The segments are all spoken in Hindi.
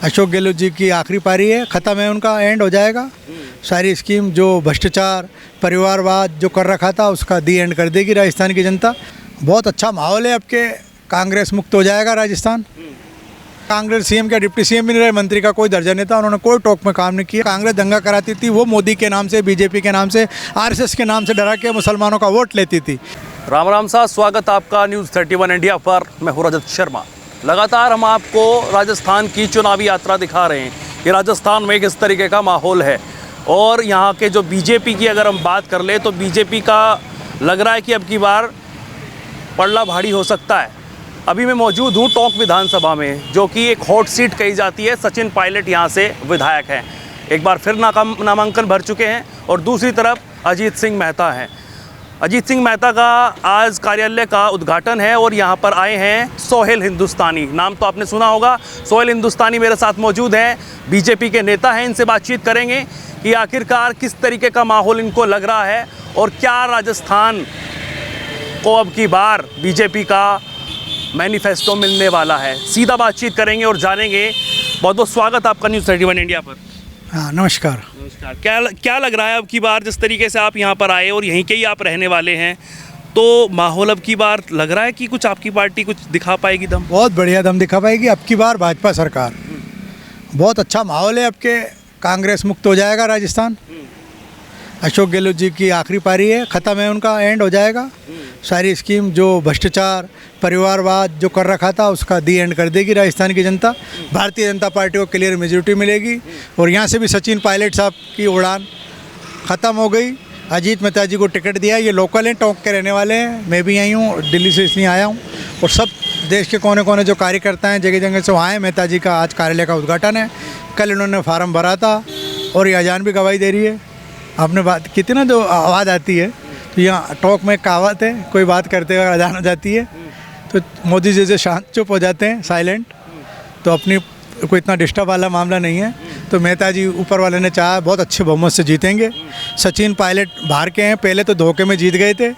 अशोक गहलोत जी की आखिरी पारी है, ख़त्म है, उनका एंड हो जाएगा। सारी स्कीम जो भ्रष्टाचार परिवारवाद जो कर रखा था उसका दी एंड कर देगी राजस्थान की जनता। बहुत अच्छा माहौल है, अब के कांग्रेस मुक्त हो जाएगा राजस्थान। कांग्रेस सीएम का डिप्टी सीएम भी नहीं रहे, मंत्री का कोई दर्जा नहीं था, उन्होंने कोई टोक में काम नहीं किया। कांग्रेस दंगा कराती थी, वो मोदी के नाम से, बीजेपी के नाम से, आरएसएस के नाम से डरा के मुसलमानों का वोट लेती थी। राम राम साहब, स्वागत आपका न्यूज़ 31 इंडिया पर। मैं हूं रजत शर्मा। लगातार हम आपको राजस्थान की चुनावी यात्रा दिखा रहे हैं कि राजस्थान में किस तरीके का माहौल है। और यहाँ के जो बीजेपी की अगर हम बात कर ले तो बीजेपी का लग रहा है कि अब की बार पलड़ा भारी हो सकता है। अभी मैं मौजूद हूँ टोंक विधानसभा में, जो कि एक हॉट सीट कही जाती है। सचिन पायलट यहाँ से विधायक हैं, एक बार फिर नामांकन भर चुके हैं। और दूसरी तरफ अजीत सिंह मेहता हैं। अजीत सिंह मेहता का आज कार्यालय का उद्घाटन है और यहाँ पर आए हैं सोहेल हिंदुस्तानी। नाम तो आपने सुना होगा। सोहेल हिंदुस्तानी मेरे साथ मौजूद हैं, बीजेपी के नेता हैं। इनसे बातचीत करेंगे कि आखिरकार किस तरीके का माहौल इनको लग रहा है और क्या राजस्थान को अब की बार बीजेपी का मैनिफेस्टो मिलने वाला है। सीधा बातचीत करेंगे और जानेंगे। बहुत बहुत स्वागत आपका न्यूज़ 31 इंडिया पर। हाँ, नमस्कार। नमस्कार। क्या लग रहा है अब की बार, जिस तरीके से आप यहाँ पर आए और यहीं के ही आप रहने वाले हैं, तो माहौल अब की बार लग रहा है कि कुछ आपकी पार्टी कुछ दिखा पाएगी दम? बहुत बढ़िया दम दिखा पाएगी अब की बार भाजपा सरकार। बहुत अच्छा माहौल है, अब के कांग्रेस मुक्त हो जाएगा राजस्थान। अशोक गहलोत जी की आखिरी पारी है, ख़त्म है, उनका एंड हो जाएगा। सारी स्कीम जो भ्रष्टाचार परिवारवाद जो कर रखा था उसका दी एंड कर देगी राजस्थान की जनता। भारतीय जनता पार्टी को क्लियर मेजोरिटी मिलेगी। और यहाँ से भी सचिन पायलट साहब की उड़ान ख़त्म हो गई। अजीत मेहता जी को टिकट दिया। ये लोकल हैं, टोंक के रहने वाले हैं। मैं भी आई हूँ, दिल्ली से इसलिए आया हूँ। और सब देश के कोने कोने जो कार्यकर्ता हैं जगह जगह से वहाँ आए। मेहता जी का आज कार्यालय का उद्घाटन है। कल इन्होंने फार्म भरा था और ये अजान भी गवाही दे रही है। आपने बात की थी ना, जो आवाज़ आती है, तो यहाँ टोंक में कहावत है, कोई बात करते हुए अजान हो जाती है तो मोदी जी से शांत चुप हो जाते हैं, साइलेंट। तो अपनी कोई इतना डिस्टर्ब वाला मामला नहीं है। तो मेहता जी ऊपर वाले ने चाहा, बहुत अच्छे बहुमत से जीतेंगे। सचिन पायलट बाहर के हैं, पहले तो धोखे में जीत गए थे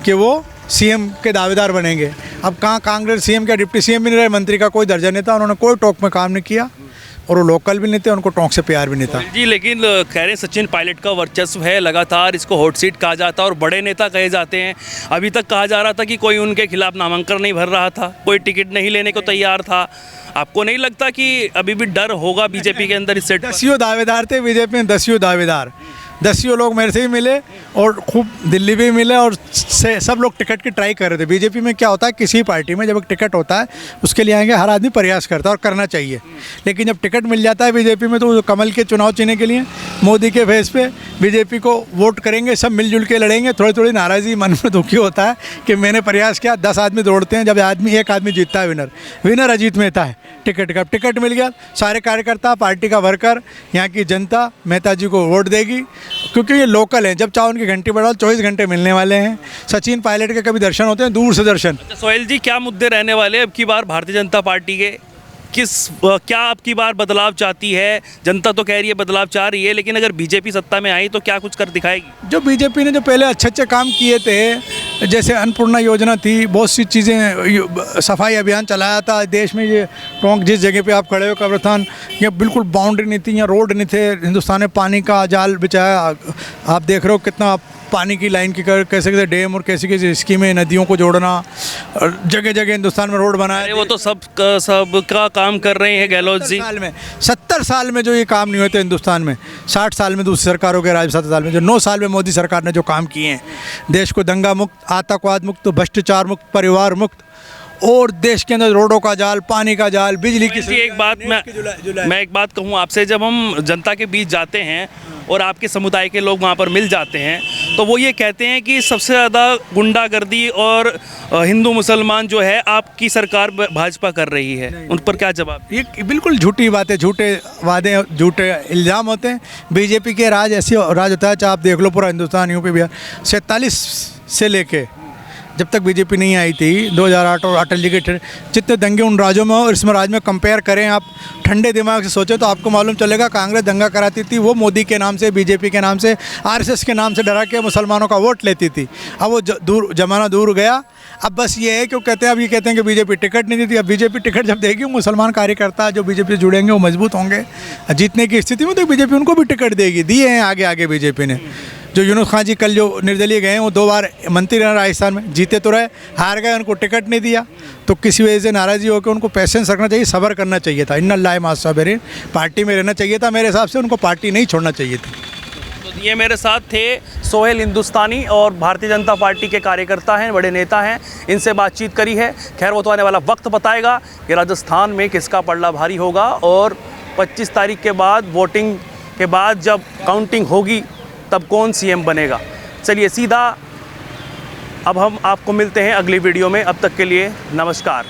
कि वो सीएम के दावेदार बनेंगे। अब कहाँ, कांग्रेस सीएम का डिप्टी सीएम भी नहीं रहे, मंत्री का कोई दर्जा नहीं था, उन्होंने कोई टोक में काम नहीं किया। और वो लोकल भी नहीं थे, उनको टोंक से प्यार भी नहीं था जी। लेकिन कह रहे हैं सचिन पायलट का वर्चस्व है, लगातार इसको हॉट सीट कहा जाता है और बड़े नेता कहे जाते हैं। अभी तक कहा जा रहा था कि कोई उनके खिलाफ नामांकन नहीं भर रहा था, कोई टिकट नहीं लेने को तैयार था। आपको नहीं लगता कि अभी भी डर होगा बीजेपी के अंदर इस सेट? 10 दावेदार थे बीजेपी में, 10 दावेदार, 10 लोग मेरे से ही मिले और खूब दिल्ली भी मिले और से सब लोग टिकट की ट्राई कर रहे थे। बीजेपी में क्या होता है, किसी पार्टी में जब एक टिकट होता है उसके लिए आएंगे, हर आदमी प्रयास करता है और करना चाहिए। लेकिन जब टिकट मिल जाता है बीजेपी में तो कमल के चुनाव जीतने के लिए मोदी के फेस पे बीजेपी को वोट करेंगे, सब मिलजुल के लड़ेंगे। थोड़ी थोड़ी नाराज़गी मन में दुखी होता है कि मैंने प्रयास किया, 10 आदमी दौड़ते हैं, जब एक आदमी जीतता है। विनर अजीत मेहता है। टिकट मिल गया, सारे कार्यकर्ता, पार्टी का वर्कर, यहाँ की जनता मेहता जी को वोट देगी क्योंकि ये लोकल हैं। जब चाहो उनकी घंटी बढ़ाओ, 24 घंटे मिलने वाले हैं। सचिन पायलट के कभी दर्शन होते हैं, दूर से दर्शन। सोहेल जी, क्या मुद्दे रहने वाले अब की बार भारतीय जनता पार्टी के? क्या अब की बार बदलाव चाहती है जनता? तो कह रही है बदलाव चाह रही है, लेकिन अगर बीजेपी सत्ता में आई तो क्या कुछ कर दिखाएगी? जो बीजेपी ने जो पहले अच्छे काम किए थे, जैसे अन्नपूर्णा योजना थी, बहुत सी चीज़ें, सफाई अभियान चलाया था देश में। ये टोंक जिस जगह पे आप खड़े हो कब्रस्तान, ये बिल्कुल बाउंड्री नहीं थी, यहाँ रोड नहीं थे। हिंदुस्तान ने पानी का जाल बिछाया। आप देख रहे हो कितना पानी की लाइन की कैसे कैसे डैम और कैसी कैसी स्कीमें, नदियों को जोड़ना, और जगह जगह हिंदुस्तान में रोड बनाया। वो तो सब का काम कर रहे हैं गहलोत जी। 70 साल में जो ये काम नहीं होते हिंदुस्तान में, 60 साल में दूसरी सरकारों के राज, 7 साल में, जो 9 साल में मोदी सरकार ने जो काम किए हैं, देश को दंगा मुक्त, आतंकवाद मुक्त, भ्रष्टाचार मुक्त, परिवार मुक्त, और देश के अंदर रोडों का जाल, पानी का जाल, बिजली की। मैं एक बात कहूँ आपसे, जब हम जनता के बीच जाते हैं और आपके समुदाय के लोग वहाँ पर मिल जाते हैं तो वो ये कहते हैं कि सबसे ज़्यादा गुंडागर्दी और हिंदू मुसलमान जो है आपकी सरकार भाजपा कर रही है। उन पर क्या जवाब? ये बिल्कुल झूठी बातें, झूठे वादे, झूठे इल्ज़ाम होते हैं। बीजेपी के राज ऐसी राज होता है, चाहे आप देख लो पूरा हिंदुस्तान, यूपी बिहार, 47 से लेके जब तक बीजेपी नहीं आई थी 2008 और अटल जी के जितने दंगे उन राज्यों में और इसमें राज्य में कंपेयर करें, आप ठंडे दिमाग से सोचें तो आपको मालूम चलेगा कांग्रेस दंगा कराती थी, वो मोदी के नाम से, बीजेपी के नाम से, आरएसएस के नाम से डरा के मुसलमानों का वोट लेती थी। अब वो ज़माना दूर गया। अब बस ये है कि वो कहते हैं, अब ये कहते हैं कि बीजेपी टिकट नहीं देती। अब बीजेपी टिकट जब देगी, मुसलमान कार्यकर्ता जो बीजेपी से जुड़ेंगे वो मजबूत होंगे। जीतने की स्थिति में तो बीजेपी उनको भी टिकट देगी, दिए हैं आगे आगे बीजेपी ने। जो यूनुस खान जी कल जो निर्दलीय गए हैं, वो 2 बार मंत्री रहे राजस्थान में, जीते तो रहे, हार गए, उनको टिकट नहीं दिया। तो किसी वजह से नाराज़गी होकर उनको पेशेंस रखना चाहिए, सब्र करना चाहिए था। इन्नल्लाह मा साबिरीन, पार्टी में रहना चाहिए था मेरे हिसाब से, उनको पार्टी नहीं छोड़ना चाहिए थी। तो ये मेरे साथ थे सोहेल हिंदुस्तानी और भारतीय जनता पार्टी के कार्यकर्ता हैं, बड़े नेता हैं, इनसे बातचीत करी है। खैर वो तो आने वाला वक्त बताएगा कि राजस्थान में किसका पलड़ा भारी होगा, और 25 तारीख के बाद वोटिंग के बाद जब काउंटिंग होगी तब कौन सीएम बनेगा। चलिए सीधा अब हम आपको मिलते हैं अगली वीडियो में। अब तक के लिए नमस्कार।